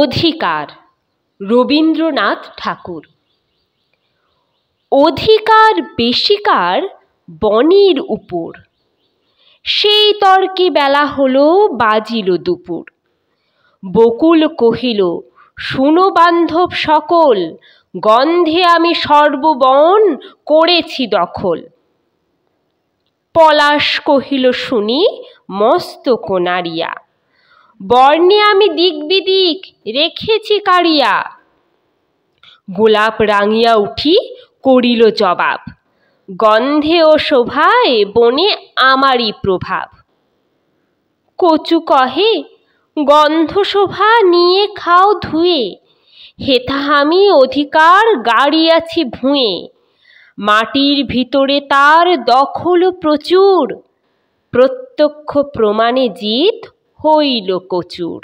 অধিকার রবীন্দ্রনাথ ঠাকুর। অধিকার বেশিকার বনের উপর, সেই তর্কে বেলা হলো বাজিল দুপুর। বকুল কহিল, শুনো বান্ধব সকল, গন্ধে আমি সর্ববন করেছি দখল। পলাশ কহিল, শুনি মস্তক নাড়িয়া, বর্ণে আমি দিক বিদিক রেখেছি কাড়িয়া। গোলাপ রাঙিয়া উঠি করিল জবাব, গন্ধে ও শোভায় বনে আমারই প্রভাব। কচু কহে, গন্ধ শোভা নিয়ে খাও ধুয়ে, হেথা আমি অধিকার গাড়িয়াছি ভুঁয়ে। মাটির ভিতরে তার দখল প্রচুর, প্রত্যক্ষ প্রমাণে জিত হইল কচুর।